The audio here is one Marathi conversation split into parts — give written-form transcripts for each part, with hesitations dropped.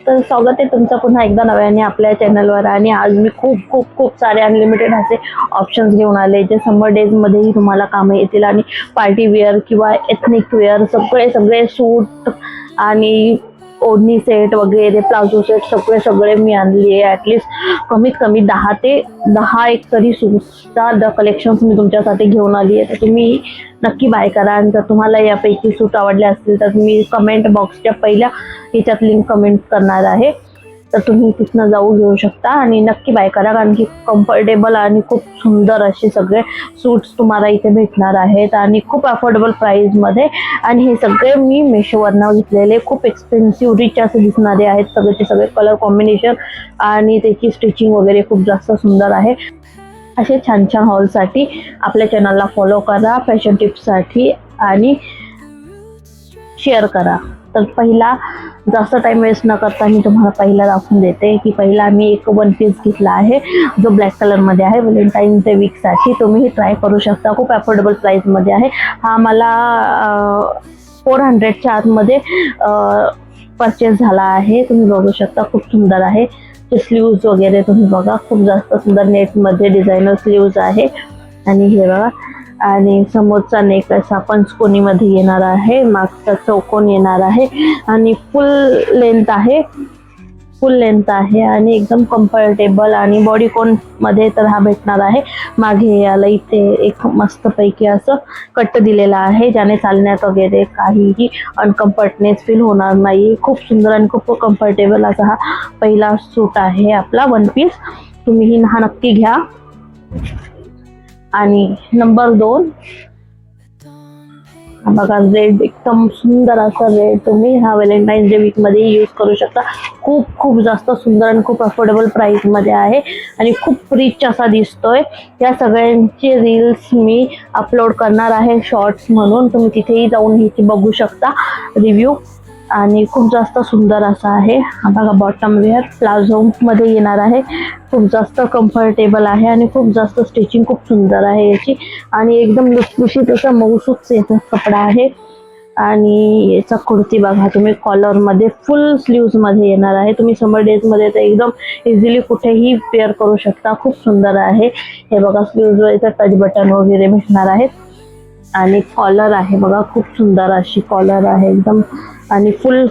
तर स्वागत आहे तुमचं पुन्हा एकदा नव्याने आपल्या चॅनलवर। आणि आज मी खूप खूप खूप सारे अनलिमिटेड असे ऑप्शन्स घेऊन आले जे समर डेज मध्येही तुम्हाला कामे येतील। आणि पार्टी वेअर किंवा एथनिक वेअर सगळे सगळे सूट आणि ओढणी सेट वगैरे प्लाझो सेट सगळे सगळे मी आणली आहे। ॲटलिस्ट कमीत कमी 10 ते 10 एक तरी सूटचा कलेक्शन्स मी तुमच्यासाठी घेऊन आली आहे। तर तुम्ही नक्की बाय करा। आणि जर तुम्हाला यापैकी सूट आवडले असतील तर मी कमेंट बॉक्सच्या पहिल्या याच्यात लिंक कमेंट करणार आहे, तर तुम्ही तिथनं जाऊ घेऊ शकता आणि नक्की बाय करा। कारण की कम्फर्टेबल आणि खूप सुंदर असे सगळे सूट्स तुम्हाला इथे भेटणार आहेत आणि खूप अफोर्डेबल प्राईसमध्ये। आणि हे सगळे मी मेशोवरनं घेतलेले खूप एक्सपेन्सिव्ह रिच असे दिसणारे आहेत सगळेचे सगळे। कलर कॉम्बिनेशन आणि त्याची स्टिचिंग वगैरे खूप जास्त सुंदर आहे। असे छान छान हॉलसाठी आपल्या चॅनलला फॉलो करा, फॅशन टिप्ससाठी आणि शेअर करा। तर पहिला जास्त टाइम वेस्ट न करता मी तुम्हाला पहिला दाखवून देते की पहिला मी एक वन पीस घेतला आहे जो ब्लॅक कलरमध्ये आहे व्हॅलेंटाईन्स डे वीकसाठी। तुम्हीही ट्राय करू शकता, खूप अफोर्डेबल प्राईसमध्ये आहे। हा मला 400च्या आतमध्ये परचेस झाला आहे। तुम्ही बघू शकता खूप सुंदर आहे। स्लीव्ज वगैरे तुम्ही बघा खूप जास्त सुंदर नेटमध्ये डिझायनर स्लीव्ज आहे। आणि हे बघा, आणि समोरचा नेक असा पंचकोनीमध्ये येणार आहे, मागचा चौकोन येणार आहे आणि फुल लेंथ आहे आणि एकदम कम्फर्टेबल आणि बॉडीकॉन मध्ये तर हा भेटणार आहे। मागे याला इथे एक मस्तपैकी असं कट दिलेला आहे ज्याने चालण्यात वगैरे काहीही अनकम्फर्टनेस फील होणार नाही। खूप सुंदर आणि खूप कम्फर्टेबल असा हा पहिला सूट आहे आपला वन पीस। तुम्हीही हा नक्की घ्या। आणि नंबर 2 बघा, रेड एकदम सुंदर असा रेड तुम्ही हा व्हॅलेंटाईन्स डे वीक मध्ये यूज करू शकता। खूप खूप जास्त सुंदर आणि खूप अफोर्डेबल प्राइस मध्ये आहे आणि खूप रिच असा दिसतोय। या सगळ्यांचे रील्स मी अपलोड करणार आहे शॉर्ट्स म्हणून, तुम्ही तिथेही जाऊन ह्याची बघू शकता रिव्ह्यू। आणि खूप जास्त सुंदर असा आहे हा बघा, बॉटम वेअर प्लाझो मध्ये येणार आहे। खूप जास्त कम्फर्टेबल आहे आणि खूप जास्त स्टिचिंग खूप सुंदर आहे याची आणि एकदम लुसलुशीत असा मऊसूत याचा कपडा आहे। आणि याचा कुर्ती बघा तुम्ही कॉलर मध्ये फुल स्लीव्स मध्ये येणार आहे। तुम्ही समर डेज मध्ये तर एकदम इझिली कुठेही वेअर करू शकता, खूप सुंदर आहे। हे बघा स्लीव्स वर इथे टच बटन वगैरे भेटणार आहेत आणि कॉलर आहे बघा, खूप सुंदर अशी कॉलर आहे एकदम। आणि फुल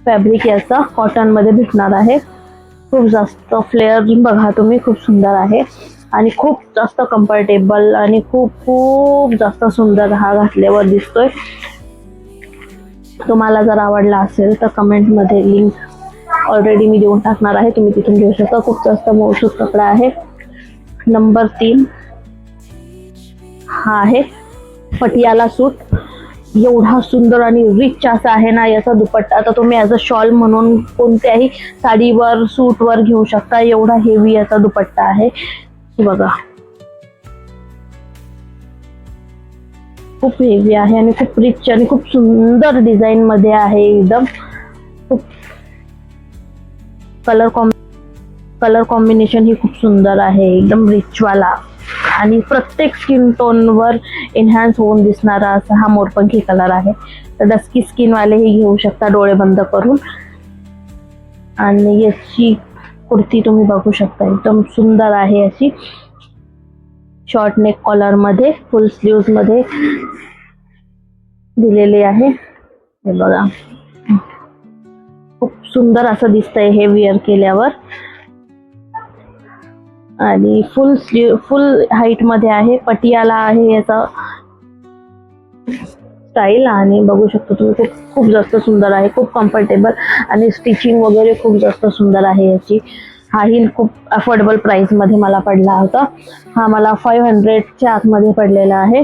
फॅब्रिक याचा कॉटन मध्ये भेटणार आहे। खूप जास्त फ्लेअर बघा तुम्ही, खूप सुंदर आहे आणि खूप जास्त कम्फर्टेबल आणि खूप खूप जास्त सुंदर हा घातल्यावर दिसतोय। तुम्हाला जर आवडला असेल तर कमेंट मध्ये लिंक ऑलरेडी मी देऊन टाकणार आहे, तुम्ही तिथून घेऊ शकता। खूप जास्त मऊसूत कपडा आहे। नंबर 3 हा आहे पटियाला सूट। एवढा सुंदर आणि रिच असा आहे ना याचा दुपट्टा, आता तुम्ही ॲज अ शॉल म्हणून कोणत्याही साडीवर सूटवर घेऊ शकता। एवढा हेवी याचा दुपट्टा आहे, हे बघा खूप हेवी आहे आणि खूप रिच आणि खूप सुंदर डिझाईन मध्ये आहे एकदम। खूप कलर कॉम्बिनेशन ही खूप सुंदर आहे एकदम रिच वाला आणि प्रत्येक स्किन टोन वर एनहान्स होऊन दिसणारा असा हा मोरपंखी कलर आहे। तर डस्की स्किन वालेही घेऊ शकता डोळे बंद करून। आणि याची कुर्ती तुम्ही बघू शकता एकदम सुंदर आहे अशी, शॉर्ट नेक कॉलर मध्ये फुल स्लीव्स मध्ये दिलेली आहे। हे बघा खूप सुंदर असं दिसतंय हे वेअर केल्यावर। आणि फुल हाईट मध्ये आहे, पटियाला आहे याचा स्टाईल। आणि बघू शकतो तुम्ही खूप जास्त सुंदर आहे, खूप कम्फर्टेबल आणि स्टिचिंग वगैरे खूप जास्त सुंदर आहे याची। हाही खूप अफोर्डेबल प्राइस मध्ये मला पडला होता। हा मला 500च्या आतमध्ये पडलेला आहे।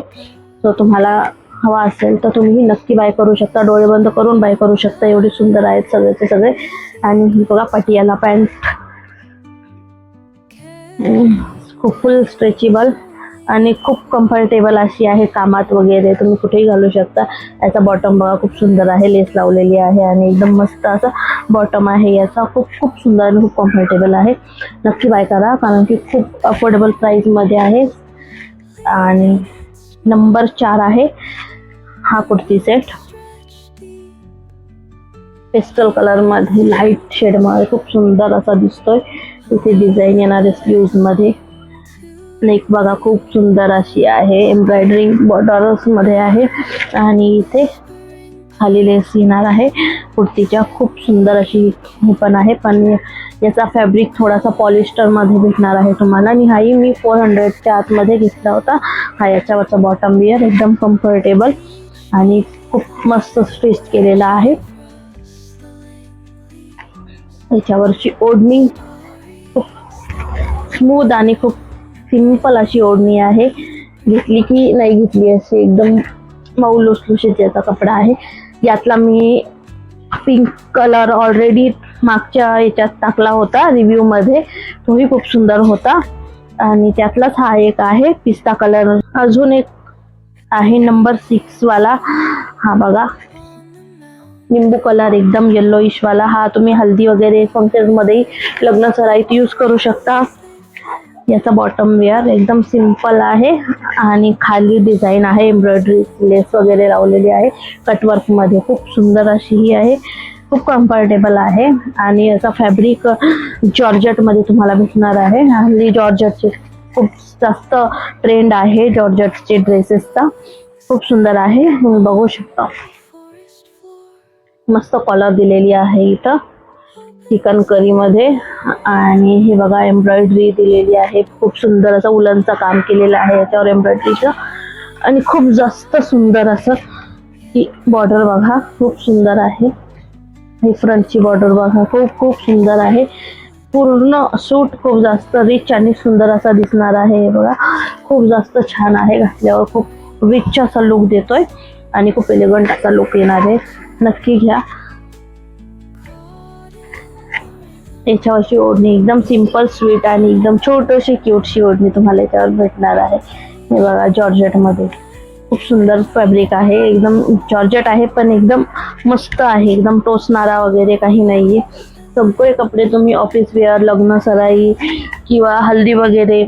तो तुम्हाला हवा असेल तर तुम्ही नक्की बाय करू शकता, डोळे बंद करून बाय करू शकता, एवढे सुंदर आहेत सगळेचे सगळे। आणि ही बघा पटियाला पॅन्ट, खूप फुल स्ट्रेचेबल आणि खूप कम्फर्टेबल अशी आहे, कामात वगैरे तुम्ही कुठेही घालू शकता। याचा बॉटम बघा खूप सुंदर आहे, लेस लावलेली आहे आणि एकदम मस्त असा बॉटम आहे याचा। खूप खूप सुंदर आणि खूप कम्फर्टेबल आहे, नक्की बाय करा कारण की खूप अफोर्डेबल प्राइस मध्ये आहे। आणि नंबर 4 आहे हा कुर्ती सेट। पेस्टल कलर मध्ये लाईट शेड मध्ये खूप सुंदर असा दिसतोय. इथे डिझाईन येणारे स्लीव्ज मध्ये. नेक बघा खूप सुंदर अशी आहे, एम्ब्रॉयडरी बॉर्डर्स मध्ये आहे आणि इथे खाली लेस येणार आहे कुर्तीच्या. खूप सुंदर अशी ही पण आहे, पण याचा फॅब्रिक थोडासा पॉलिस्टर मध्ये भेटणार आहे तुम्हाला. आणि हाही मी 400च्या आतमध्ये घेतला होता. हा याच्यावरचा बॉटम वेअर एकदम कम्फर्टेबल आणि खूप मस्त स्टिच केलेला आहे. याच्यावरची ओढणी खूप स्मूथ आणि खूप सिंपल अशी ओढणी आहे. घेतली की नाही घेतली अशी एकदम मऊ लुसलुशीत याचा कपडा आहे. यातला मी पिंक कलर ऑलरेडी मागच्या याच्यात टाकला होता रिव्ह्यू मध्ये, तोही खूप सुंदर होता. आणि त्यातलाच हा एक आहे पिस्ता कलर. अजून एक आहे नंबर 6 वाला, हा बघा निंबू कलर एकदम येल्लोइश वाला. हा तुम्ही हल्दी वगैरे फंक्शन मध्ये लग्न सराईत यूज करू शकता. याचा बॉटम वेअर एकदम सिंपल आहे आणि खाली डिझाईन आहे, एम्ब्रॉयडरी लेस वगैरे लावलेली आहे कटवर्क मध्ये. खूप सुंदर अशी ही आहे, खूप कम्फर्टेबल आहे. आणि याचा फॅब्रिक जॉर्जेट मध्ये तुम्हाला भेटणार आहे. हल्ली जॉर्जेटचे खूप जास्त ट्रेंड आहे जॉर्जेटचे ड्रेसेसचा. खूप सुंदर आहे, तुम्ही बघू शकता. मस्त कॉलर दिलेली आहे इथं चिकन करी मध्ये. आणि हे बघा एम्ब्रॉयडरी दिलेली आहे, खूप सुंदर असं उलनचं काम केलेलं आहे याच्यावर एम्ब्रॉयडरीचं. आणि खूप जास्त सुंदर असं ही बॉर्डर बघा, खूप सुंदर आहे. ही फ्रंटची बॉर्डर बघा, खूप खूप सुंदर आहे. पूर्ण सूट खूप जास्त रिच आणि सुंदर असा दिसणार आहे. हे बघा खूप जास्त छान आहे, घातल्यावर खूप रिच असा लुक देतोय आणि खूप एलिगंट असा लुक येणार आहे. नक्की घ्या. याच्यावरची ओढणी एकदम सिंपल स्वीट आणि एकदम छोटीशी क्यूटशी ओढणी तुम्हाला याच्यावर भेटणार आहे. हे बघा जॉर्जेट मध्ये खूप सुंदर फॅब्रिक आहे. एकदम जॉर्जेट आहे पण एकदम मस्त आहे, एकदम टोचणारा वगैरे काही नाहीये. सगळे कपडे तुम्ही ऑफिस वेअर, लग्न सराई किंवा हल्दी वगैरे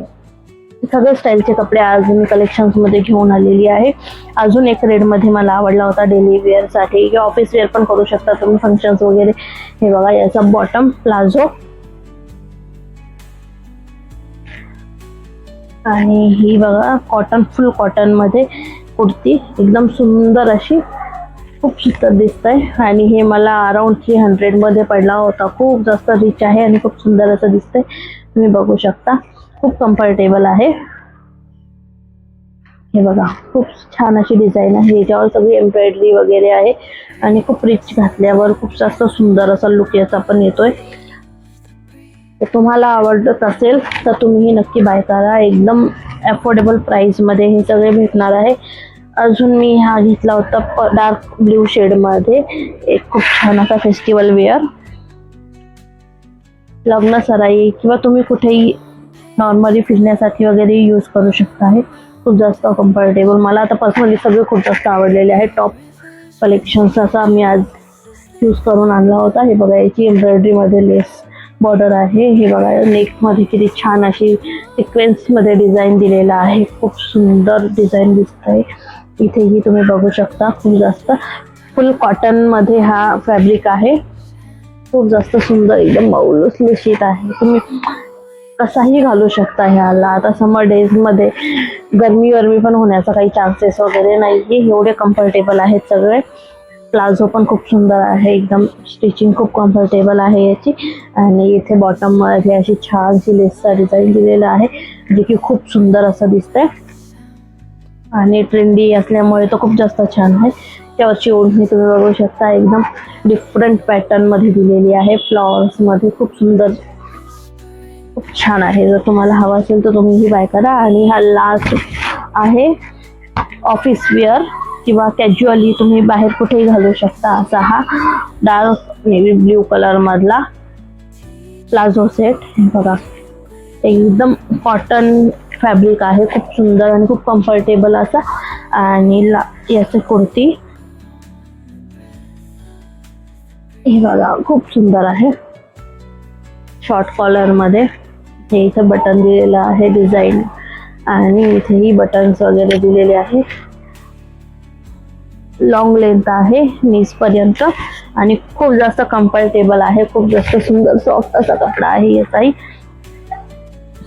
सगळे स्टाईलचे कपडे आज मी कलेक्शन्स मध्ये घेऊन आलेली आहे. अजून एक रेड मध्ये मला आवडला होता डेली वेअर साठी किंवा ऑफिस वेअर पण करू शकता तुम्ही फंक्शन्स वगैरे. हे बघा याचा बॉटम प्लाझो आणि ही बघा कॉटन, फुल कॉटन मध्ये कुर्ती एकदम सुंदर अशी, खूप सुंदर दिसत आहे. आणि हे मला अराउंड 300 मध्ये पडला होता. खूप जास्त रिच आहे आणि खूप सुंदर असं दिसतंय, तुम्ही बघू शकता. खूप कम्फर्टेबल आहे. हे बघा खूप छान अशी डिझाईन आहे, याच्यावर सगळी एम्ब्रॉयडरी वगैरे आहे आणि खूप रिच घातल्यावर खूप जास्त सुंदर असा लुक याचा पण येतोय. तर तुम्हाला आवडत असेल तर तुम्ही नक्की बाय करा. एकदम अफोर्डेबल प्राइस मध्ये हे सगळे भेटणार आहे. अजून मी हा घेतला होता डार्क ब्ल्यू शेड मध्ये, एक खूप छान असा फेस्टिवल वेअर, लग्न सराई किंवा तुम्ही कुठेही नॉर्मली फिरण्यासाठी वगैरे यूज करू शकता. आहे खूप जास्त कम्फर्टेबल. मला आता पर्सनली सगळे खूप जास्त आवडलेले आहे. टॉप कलेक्शन्स असा मी आज यूज करून आणला होता. हे बघा याची एम्ब्रॉयडरी मध्ये लेस बॉर्डर आहे. हे बघा नेक मध्ये किती छान अशी सिक्वेन्स मध्ये डिझाईन दिलेला आहे, खूप सुंदर डिझाईन दिसत आहे. इथेही तुम्ही बघू शकता. खूप जास्त फुल कॉटन मध्ये हा फॅब्रिक आहे, खूप जास्त सुंदर एकदम मऊ लुसलुशीत आहे. तुम्ही कसाही घालू शकता ह्याला. आता समर डेज मध्ये गरमी पण होण्याचा काही चान्सेस वगैरे नाही, एवढे कम्फर्टेबल आहेत सगळे. प्लाझो पण खूप सुंदर आहे, एकदम स्टिचिंग खूप कम्फर्टेबल आहे याची. आणि इथे बॉटम मध्ये अशी छानशी लेसचा डिझाईन दिलेला आहे, जे की खूप सुंदर असं दिसतंय आणि ट्रेंडी असल्यामुळे तो खूप जास्त छान आहे. त्यावरची ओढणी तुम्ही बघू शकता, एकदम डिफरंट पॅटर्न मध्ये दिलेली आहे, फ्लॉवर्स मध्ये. खूप सुंदर, खूप छान आहे. जर तुम्हाला हवा असेल तर तुम्ही ही बाय करा. आणि हा लास्ट आहे ऑफिस वेअर किंवा कॅज्युअली तुम्ही बाहेर कुठेही घालू शकता असा हा डार्क नेव्ही ब्ल्यू कलर मधला प्लाझो सेट. बघा एकदम कॉटन फॅब्रिक आहे, खूप सुंदर आणि खूप कम्फर्टेबल असा. आणि याची कुर्ती हे बघा खूप सुंदर आहे, शॉर्ट कॉलर मध्ये. हे इथे बटन दिलेलं आहे डिझाईन आणि इथेही बटन्स वगैरे दिलेले आहेत. लॉंग लेंथ आहे नीज पर्यंत आणि खूप जास्त कम्फर्टेबल आहे, खूप जास्त सुंदर सॉफ्ट असा कपडा आहे याचाही.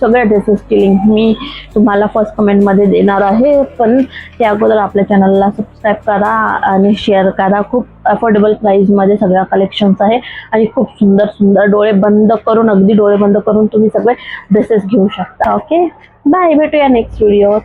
सगळ्या ड्रेसेसची लिंक मी तुम्हाला फर्स्ट कमेंटमध्ये देणार आहे, पण त्या अगोदर आपल्या चॅनलला सबस्क्राईब करा आणि शेअर करा. खूप अफोर्डेबल प्राईजमध्ये सगळ्या कलेक्शन्स आहे आणि खूप सुंदर सुंदर डोळे बंद करून, अगदी डोळे बंद करून तुम्ही सगळे ड्रेसेस घेऊ शकता. ओके, बाय, भेटूया नेक्स्ट व्हिडिओ.